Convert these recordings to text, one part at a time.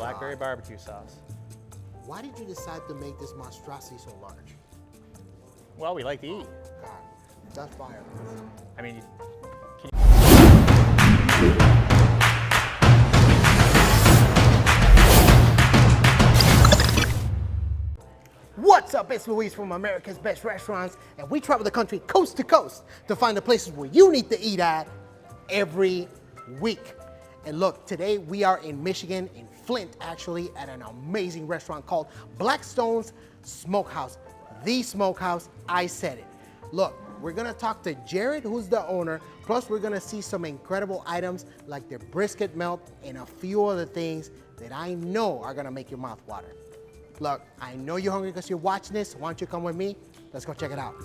Blackberry barbecue sauce. Why did you decide to make this monstrosity so large? Well, we like to eat. God, that's fire. I mean, What's up? It's Luis from America's Best Restaurants, and we travel the country coast to coast to find the places where you need to eat at every week. And look, today we are in Michigan, in Flint actually, at an amazing restaurant called Blackstone Smokehouse. The Smokehouse, I said it. Look, we're gonna talk to Jared, who's the owner, plus we're gonna see some incredible items like their brisket melt and a few other things that I know are gonna make your mouth water. Look, I know you're hungry because you're watching this. Why don't you come with me? Let's go check it out.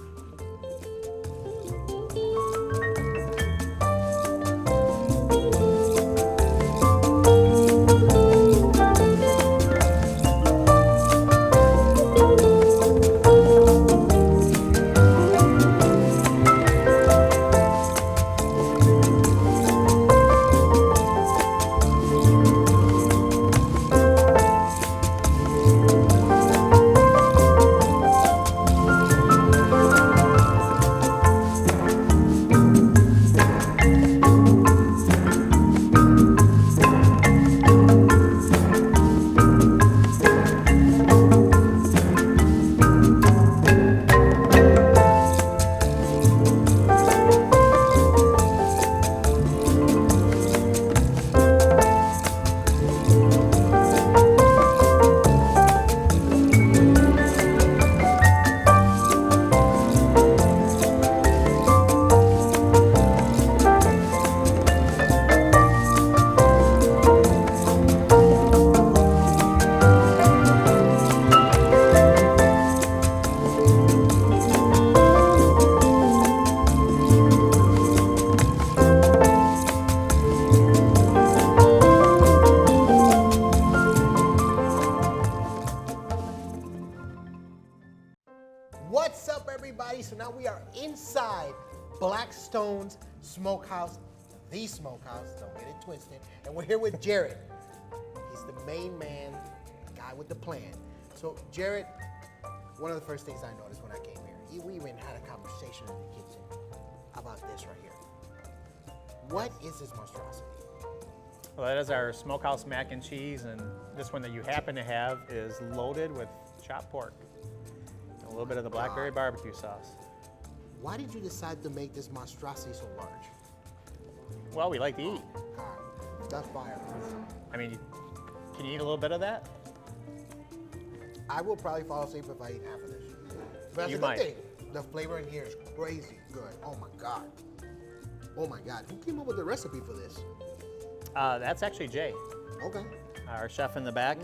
What's up, everybody? So now we are inside Blackstone's Smokehouse, the Smokehouse, don't get it twisted. And we're here with Jared. He's the main man, the guy with the plan. So Jared, one of the first things I noticed when I came here, we even had a conversation in the kitchen about this right here. What is this monstrosity? well, that is our Smokehouse Mac and Cheese, and this one that you happen to have is loaded with chopped pork. A little bit of the Blackberry barbecue sauce. Why did you decide to make this monstrosity so large? Well, we like to eat. God, that's fire. I mean, can you eat a little bit of that? I will probably fall asleep if I eat half of this. But that's You a good might. thing. The flavor in here is crazy good. Oh my God. Oh my God. Who came up with the recipe for this? That's actually Jay, Okay. our chef in the back.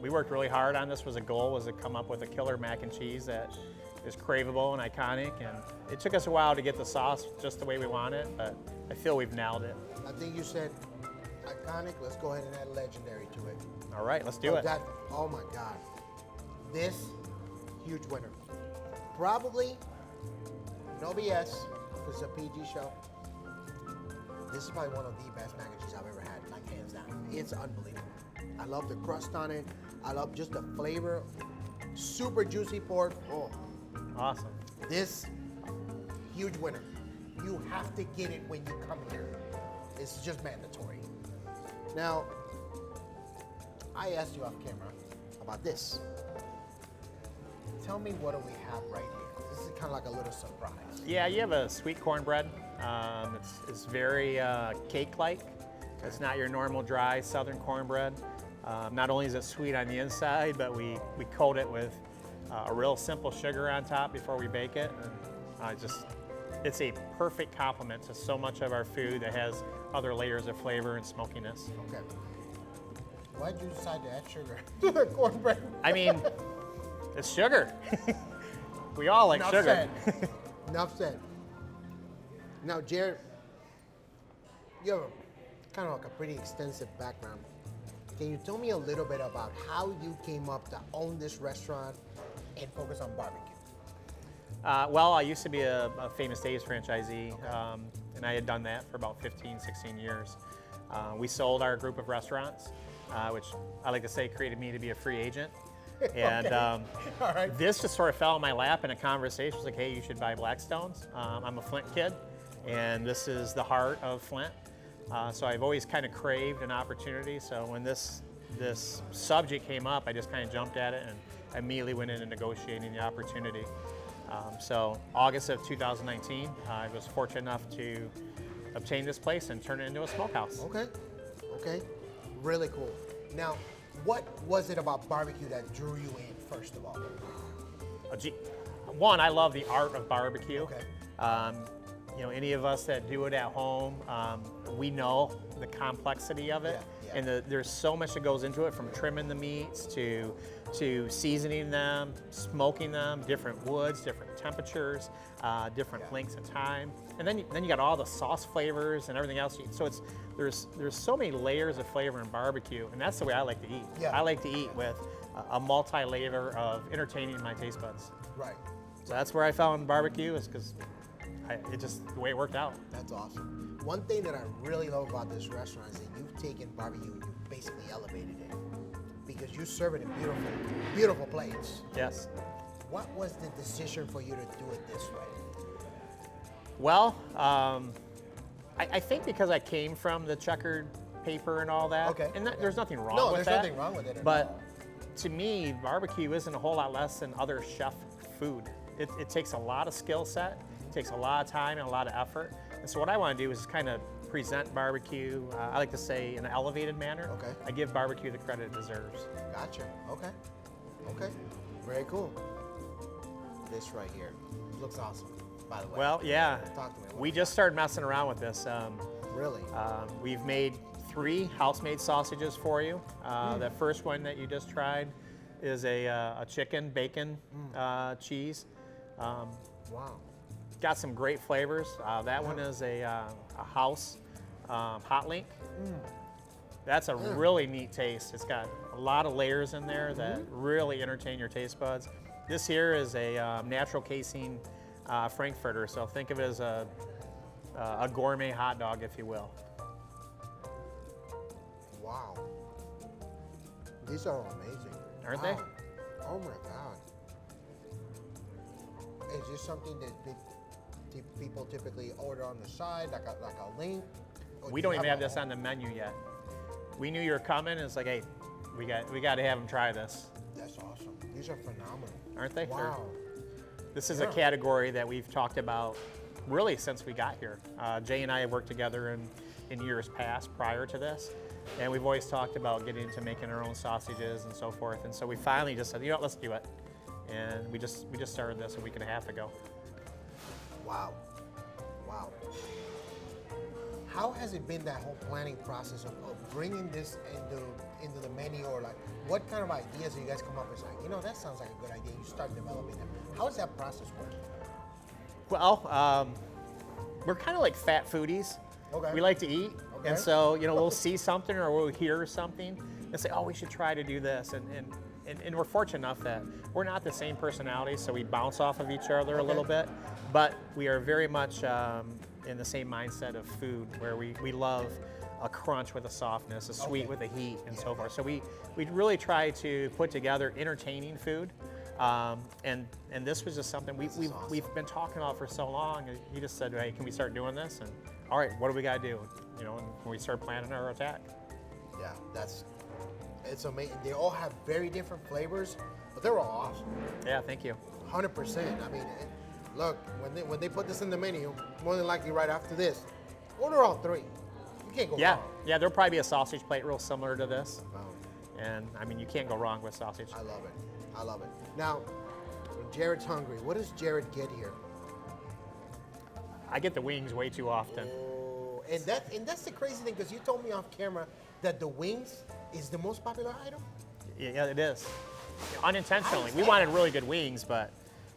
We worked really hard on this. Was a goal was to come up with a killer mac and cheese that is craveable and iconic. And it took us a while to get the sauce just the way we want it, but I feel we've nailed it. I think you said iconic. Let's go ahead and add legendary to it. All right, let's do it. Oh my God. This, huge winner. Probably, no BS, because it's a PG show. This is probably one of the best mac and cheese I've ever had, like hands down. It's unbelievable. I love the crust on it. I love just the flavor. Super juicy pork. Oh, Awesome. this, huge winner. You have to get it when you come here. It's just mandatory. Now, I asked you off camera about this. Tell me, what do we have right here? This is kind of like a little surprise. Yeah, you have a sweet cornbread. It's very cake-like. It's not your normal dry southern cornbread. Not only is it sweet on the inside, but we coat it with a real simple sugar on top before we bake it. And it's a perfect complement to so much of our food that has other layers of flavor and smokiness. Okay. Why did you decide to add sugar to the cornbread? I mean, it's sugar. We all like Enough sugar. said. Enough said. Now, Jared, you have kind of like a pretty extensive background. Can you tell me a little bit about how you came up to own this restaurant and focus on barbecue? Well, I used to be a Famous Dave's franchisee, and I had done that for about 15, 16 years. We sold our group of restaurants, which I like to say created me to be a free agent. And All right. this just sort of fell in my lap in a conversation. It was like, hey, you should buy Blackstones. I'm a Flint kid, and this is the heart of Flint. So I've always kind of craved an opportunity. So when this subject came up, I just kind of jumped at it and immediately went into negotiating the opportunity. So August of 2019, I was fortunate enough to obtain this place and turn it into a smokehouse. Okay. Okay. Really cool. Now, what was it about barbecue that drew you in, first of all? One, I love the art of barbecue. Okay. You know, any of us that do it at home, we know the complexity of it. Yeah, yeah. And there's so much that goes into it, from trimming the meats to seasoning them, smoking them, different woods, different temperatures, different lengths of time. And then you got all the sauce flavors and everything else. So there's so many layers of flavor in barbecue, and that's the way I like to eat. Yeah. I like to eat with a multi-layer of entertaining my taste buds. Right. So that's where I found barbecue, is because it just the way it worked out. That's awesome. One thing that I really love about this restaurant is that you've taken barbecue and you've basically elevated it, because you serve it in beautiful, beautiful plates. Yes. What was the decision for you to do it this way? Well, I think because I came from the checkered paper and all that. Okay. And there's nothing wrong No, with there's that. nothing wrong with it at But all. to me, barbecue isn't a whole lot less than other chef food. It takes a lot of skill set, it takes a lot of time and a lot of effort. And so what I want to do is kind of present barbecue, I like to say, in an elevated manner. Okay. I give barbecue the credit it deserves. Gotcha. Okay. Okay. Very cool. This right here looks awesome, by the way. Well, yeah. Talk to me. We just started messing around with this. Really? We've made 3 house-made sausages for you. The first one that you just tried is a chicken bacon cheese. Wow. Got some great flavors. That one is a house hot link. That's a really neat taste. It's got a lot of layers in there that really entertain your taste buds. This here is a natural casing frankfurter, so think of it as a gourmet hot dog, if you will. Wow. These are amazing. Aren't Wow. they? Oh my God. Is this something that people typically order on the side, like a link? Or We do you don't even have a- this on the menu yet. We knew you were coming, and it's like, hey, we got to have them try this. That's awesome. These are phenomenal. Aren't they? Wow. This is a category that we've talked about really since we got here. Jay and I have worked together in years past prior to this, and we've always talked about getting into making our own sausages and so forth. And so we finally just said, you know what, let's do it. And we just started this a week and a half ago. Wow. Wow. How has it been, that whole planning process of bringing this into the menu, or like what kind of ideas do you guys come up with? Like, you know, that sounds like a good idea. You start developing them. How does that process work? Well, we're kind of like fat foodies. Okay. We like to eat. Okay. And so, you know, we'll see something or we'll hear something and say, oh, we should try to do this. And we're fortunate enough that we're not the same personalities, so we bounce off of each other a little bit. But we are very much in the same mindset of food, where we love a crunch with a softness, a sweet with a heat, and so forth. So we really try to put together entertaining food. And this was just something we've been talking about for so long. And he just said, hey, can we start doing this? And all right, what do we got to do? You know, and we start planning our attack. Yeah, it's amazing. They all have very different flavors, but they're all awesome. Yeah, thank you. 100%. I mean, look, when they put this in the menu, more than likely right after this, order all 3. You can't go wrong. Yeah, there'll probably be a sausage plate real similar to this. Wow. And I mean, you can't go wrong with sausage. I love it. I love it. Now, when Jared's hungry, what does Jared get here? I get the wings way too often. Oh, and that's the crazy thing, because you told me off camera that the wings is the most popular item. Yeah, it is. Unintentionally. We wanted really good wings, but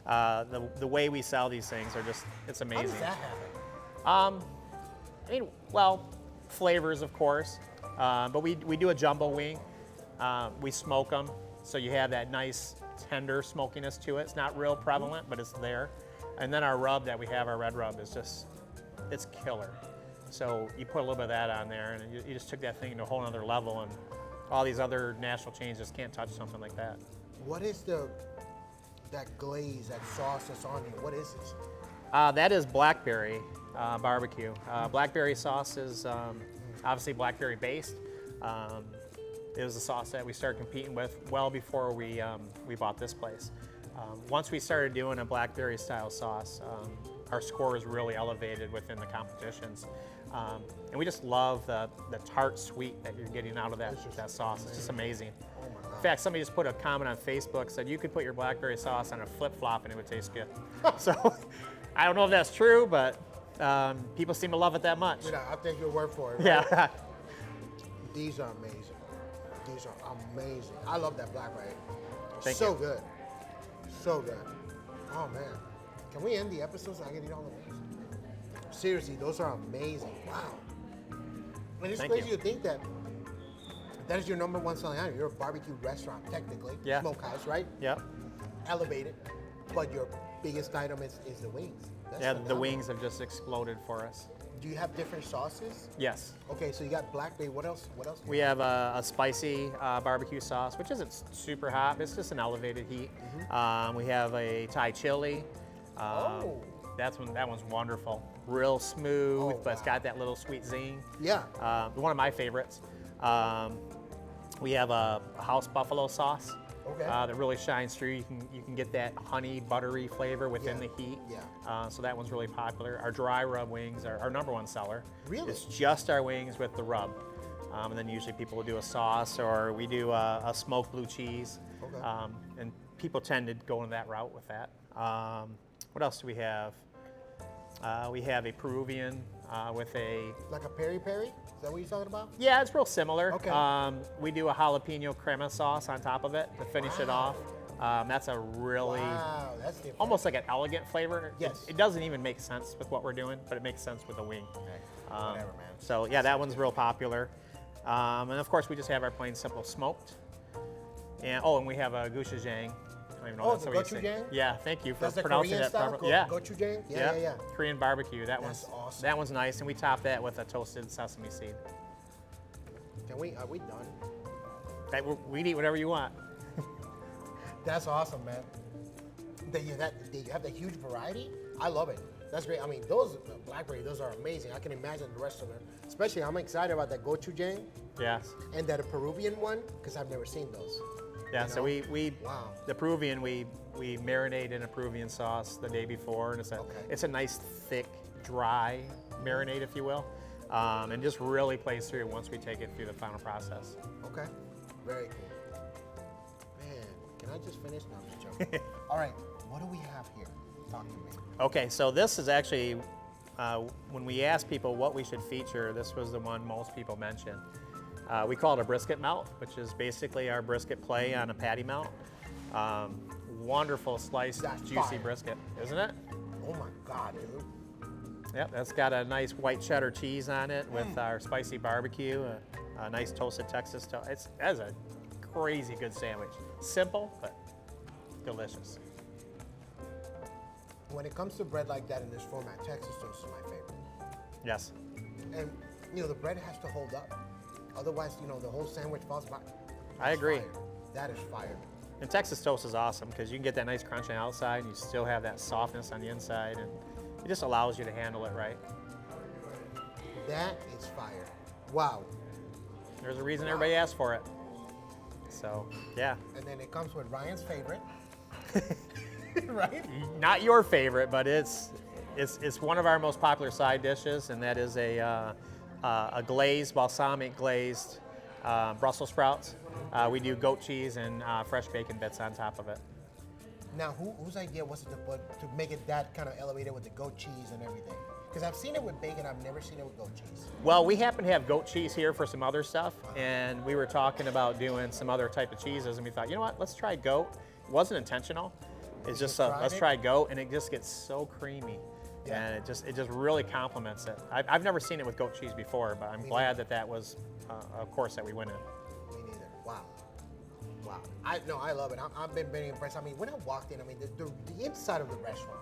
the way we sell these things are just, it's How amazing. does that happen? I mean, well, flavors, of course, but we do a jumbo wing. We smoke them, so you have that nice tender smokiness to it. It's not real prevalent, but it's there. And then our rub that we have, our red rub, is just, it's killer. So you put a little bit of that on there, and you just took that thing to a whole other level, and all these other national chains just can't touch something like that. What is that glaze, that sauce that's on here? What is this? That is Blackberry barbecue. Blackberry sauce is obviously Blackberry based. It was a sauce that we started competing with well before we bought this place. Once we started doing a Blackberry style sauce, our score was really elevated within the competitions. And we just love the tart sweet that you're getting out of that sauce. It's just amazing. Oh my God. In fact, somebody just put a comment on Facebook, said you could put your Blackberry sauce on a flip-flop and it would taste good. So I don't know if that's true, but people seem to love it that much. You know, I'll take your word for it. Right? Yeah. These are amazing. These are amazing. I love that Blackberry. Thank so you. good. So good. Oh man. Can we end the episode so I can eat all the wings? Seriously, those are amazing. Wow. And it's Thank crazy you. to think that is your #1 selling item. You're a barbecue restaurant, technically. Yeah. Smokehouse, right? Yep. Elevated. But your biggest item is the wings. That's Yeah, the phenomenal. wings have just exploded for us. Do you have different sauces? Yes. Okay, so you got Blackberry. What else? What else? We have a spicy barbecue sauce, which isn't super hot. It's just an elevated heat. We have a Thai chili. Oh. That one's wonderful. Real smooth, Oh, but it's wow. got that little sweet zing. Yeah. One of my favorites. We have a house buffalo sauce. Okay. That really shines through. You can get that honey buttery flavor within Yeah, the heat. yeah. So that one's really popular. Our dry rub wings are our #1 seller. Really? It's just our wings with the rub. And then usually people will do a sauce, or we do a smoked blue cheese. Okay. And people tend to go in that route with that. What else do we have? We have a Peruvian with a, Like a peri-peri? Is that what you're talking about? yeah, it's real similar. Okay. We do a jalapeno crema sauce on top of it to finish it Wow. off. That's a really, Wow, that's different. almost like an elegant flavor. Yes. It doesn't even make sense with what we're doing, but it makes sense with the wing. Whatever, man. So yeah, that one's real popular. And of course, we just have our plain simple smoked. And we have a gochujang. I don't even know Oh, that's the what you say. gochujang? Yeah, thank you for That's the pronouncing Korean that style? properly. Yeah. Gochujang? Yeah. Korean barbecue. That That's one's awesome. That one's nice, and we top that with a toasted sesame seed. Are we done? We'd eat whatever you want. That's awesome, man. That you have that huge variety. I love it. That's great. I mean, those Blackberry, those are amazing. I can imagine the rest of them. Especially, I'm excited about that gochujang Yes. and that Peruvian one because I've never seen those. Yeah. You So know? we Wow. the Peruvian we marinate in a Peruvian sauce the day before, and Okay. it's a nice thick, dry marinade, if you will, and just really plays through once we take it through the final process. Okay. Very cool. Man, can I just finish? No, I'm just joking. All right. What do we have here? Talk to me. Okay, so this is actually, when we asked people what we should feature, this was the one most people mentioned. We call it a brisket melt, which is basically our brisket play on a patty melt. Wonderful sliced, That's juicy fire. brisket, isn't it? Oh my God, dude. Yep, that's got a nice white cheddar cheese on it with our spicy barbecue, a nice toasted Texas toast. That's a crazy good sandwich. Simple, but delicious. When it comes to bread like that in this format, Texas toast is my favorite. Yes. And the bread has to hold up. Otherwise, the whole sandwich falls apart. I agree. Fire. That is fire. And Texas toast is awesome because you can get that nice crunch on the outside and you still have that softness on the inside, and it just allows you to handle it right. That is fire. Wow. There's a reason everybody asks for it. So, yeah. And then it comes with Ryan's favorite. Right? Not your favorite, but it's one of our most popular side dishes, and that is a glazed, balsamic glazed Brussels sprouts. We do goat cheese and fresh bacon bits on top of it. Now, whose idea was it to make it that kind of elevated with the goat cheese and everything? Because I've seen it with bacon, I've never seen it with goat cheese. Well, we happen to have goat cheese here for some other stuff, and we were talking about doing some other type of cheeses, and we thought, you know what, let's try goat. It wasn't intentional. It's just let's try goat, and it just gets so creamy, and it just really complements it. I've never seen it with goat cheese before, but I'm glad that was a course that we went in. Me neither. Wow. Wow. I love it. I've been very impressed. I mean, when I walked in, the inside of the restaurant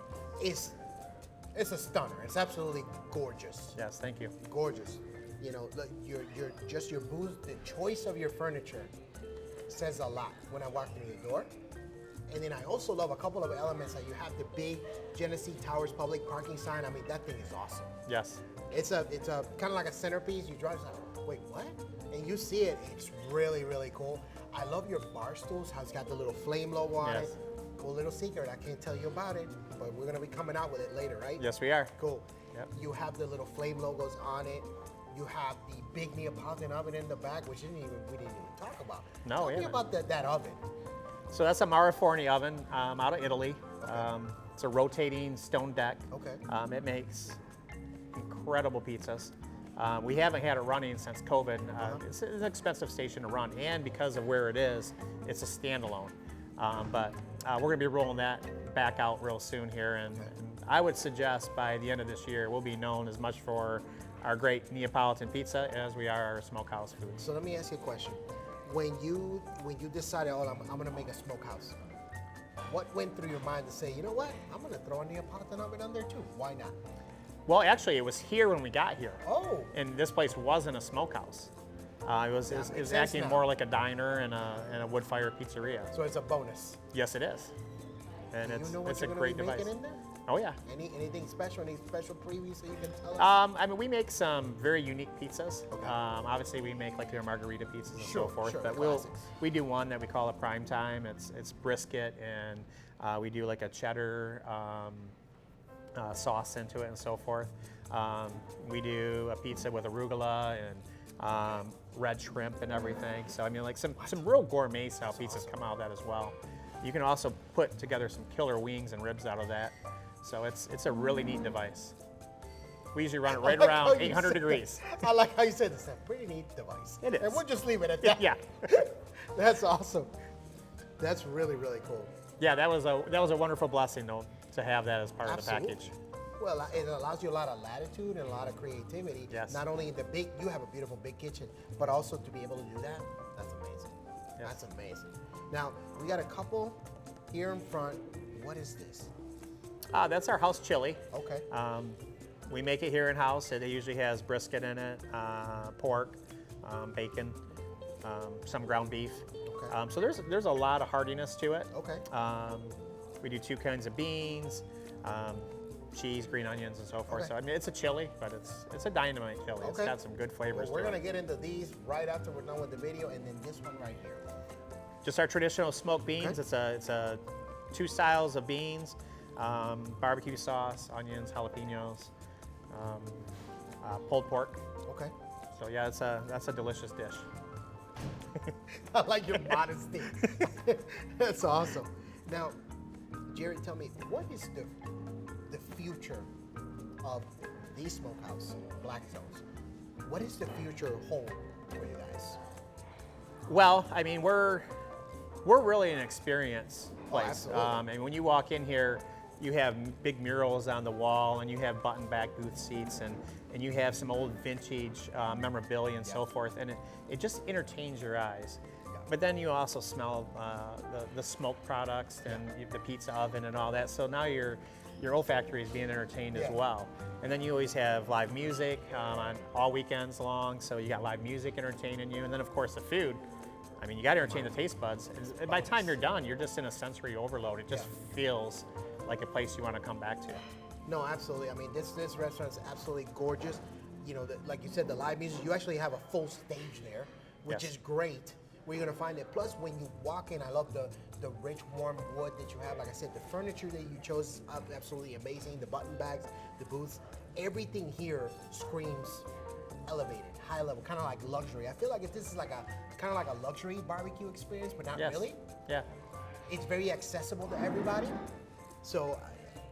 it's a stunner. It's absolutely gorgeous. Yes, thank you. Gorgeous. You know, your booth, the choice of your furniture says a lot when I walk through the door. And then I also love a couple of elements that you have the big Genesee Towers public parking sign. I mean, that thing is awesome. Yes. It's a kind of like a centerpiece. You drive, it's like, wait, what? And you see it, it's really, really cool. I love your bar stools, how it's got the little flame logo on it. Cool little secret, I can't tell you about it, but we're gonna be coming out with it later, right? Yes, we are. Cool. Yep. You have the little flame logos on it. You have the big Neapolitan oven in the back, which we didn't even talk about. No, Tell me about that oven. So that's a Maraforni oven out of Italy. Okay. It's a rotating stone deck. Okay. It makes incredible pizzas. We haven't had it running since COVID. It's an expensive station to run, and because of where it is, it's a standalone. But we're going to be rolling that back out real soon here, and I would suggest by the end of this year, we'll be known as much for our great Neapolitan pizza as we are our smokehouse food. So let me ask you a question. When you decided, oh, I'm going to make a smokehouse, what went through your mind to say, you know what, I'm going to throw a Neapolitan oven on there too? Why not? Well, actually, it was here when we got here. Oh. And this place wasn't a smokehouse. It was acting more like a diner and a wood-fired pizzeria. So it's a bonus. Yes, it is. And it's a great device. In there? Oh yeah. Anything special? Any special previews that you can tell us? I mean, we make some very unique pizzas. Okay. Obviously, we make like your margarita pizzas and so forth. Sure, but we do one that we call a prime time. It's brisket, and we do like a cheddar sauce into it and so forth. We do a pizza with arugula and red shrimp and everything. So I mean, like some real gourmet style pizzas come out of that as well. You can also put together some killer wings and ribs out of that. So it's a really neat device. We usually run it right around 800 degrees. I like how you said this. It's a pretty neat device. It is. And we'll just leave it at that. Yeah. That's awesome. That's really, really cool. Yeah, that was a wonderful blessing though, to have that as part of the package. Well, it allows you a lot of latitude and a lot of creativity. Yes. Not only in you have a beautiful big kitchen, but also to be able to do that, that's amazing. Yes. That's amazing. Now, we got a couple here in front. What is this? That's our house chili. Okay. We make it here in house. It usually has brisket in it, pork, bacon, some ground beef. Okay. So there's a lot of heartiness to it. Okay. We do 2 kinds of beans, cheese, green onions, and so forth. Okay. So I mean, it's a chili, but it's a dynamite chili. Okay. It's got some good flavors. Well, we're gonna get into these right after we're done with the video, and then this one right here. Just our traditional smoked beans. Okay. It's a 2 styles of beans. Barbecue sauce, onions, jalapenos, pulled pork. Okay. So yeah, that's a delicious dish. I like your modesty. That's awesome. Now, Jared, tell me, what is the future of the Smokehouse, Blackstones? What is the future hold for you guys? Well, I mean, we're really an experience place. And when you walk in here, you have big murals on the wall, and you have button-back booth seats, and you have some old vintage memorabilia and so forth, and it just entertains your eyes. But then you also smell the smoke products and the pizza oven and all that, so now your olfactory is being entertained as well. And then you always have live music on all weekends long, so you got live music entertaining you, and then of course the food. I mean, you got to entertain the taste buds. And by the time you're done, you're just in a sensory overload. It just feels like a place you want to come back to. No, absolutely. I mean, this restaurant is absolutely gorgeous. You know, like you said, the live music, you actually have a full stage there, which is great. Where you're going to find it. Plus, when you walk in, I love the rich, warm wood that you have. Like I said, the furniture that you chose is absolutely amazing. The button bags, the booths, everything here screams elevated, high level, kind of like luxury. I feel like if this is like kind of like a luxury barbecue experience, but not really. Yeah. It's very accessible to everybody. So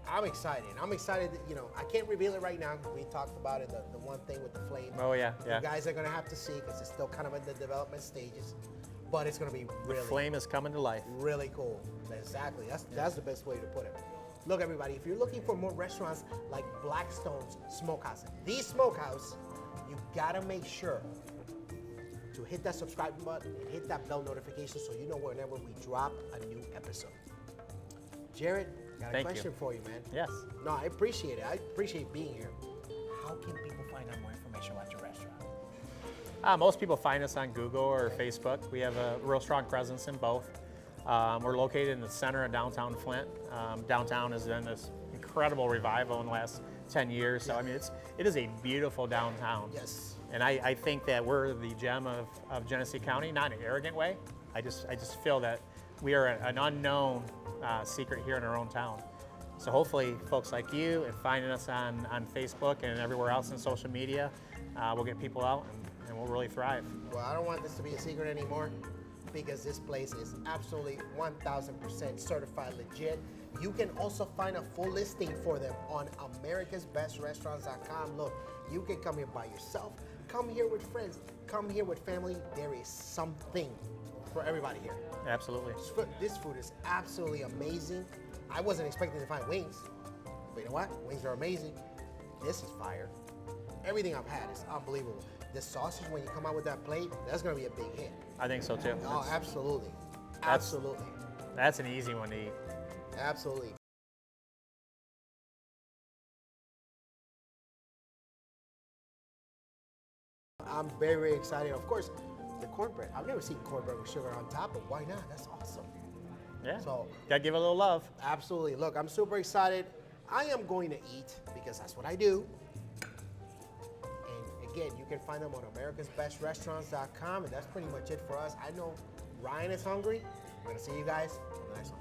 I'm excited. I'm excited that, you know, I can't reveal it right now because we talked about it, the one thing with the flame. Oh, yeah. You guys are going to have to see because it's still kind of in the development stages. But it's going to be really... The flame is coming to life. Really cool. Exactly. That's the best way to put it. Look, everybody, if you're looking for more restaurants like Blackstone's Smokehouse, the Smokehouse, you got to make sure to hit that subscribe button and hit that bell notification so you know whenever we drop a new episode. Jared, got a question for you, man. Yes. No, I appreciate it. I appreciate being here. How can people find out more information about your restaurant? Most people find us on Google or Facebook. We have a real strong presence in both. We're located in the center of downtown Flint. Downtown has been this incredible revival in the last 10 years. So I mean, it is a beautiful downtown. Yes. And I think that we're the gem of Genesee County, not in an arrogant way. I just feel that we are an unknown secret here in our own town. So hopefully folks like you and finding us on Facebook and everywhere else in social media will get people out and we'll really thrive. Well, I don't want this to be a secret anymore because this place is absolutely 1000% certified legit. You can also find a full listing for them on americasbestrestaurants.com. Look, you can come here by yourself, come here with friends, come here with family. There is something for everybody here. Absolutely. This food is absolutely amazing. I wasn't expecting to find wings, but you know what? Wings are amazing. This is fire. Everything I've had is unbelievable. The sausage, when you come out with that plate, that's gonna be a big hit. I think so too. Oh, absolutely. Absolutely. That's an easy one to eat. Absolutely. I'm very, very excited. Of course, the cornbread. I've never seen cornbread with sugar on top, but why not? That's awesome. Yeah. So, gotta give it a little love. absolutely. Look, I'm super excited. I am going to eat because that's what I do. And again, you can find them on americasbestrestaurants.com, and that's pretty much it for us. I know Ryan is hungry. We're gonna see you guys on the next one.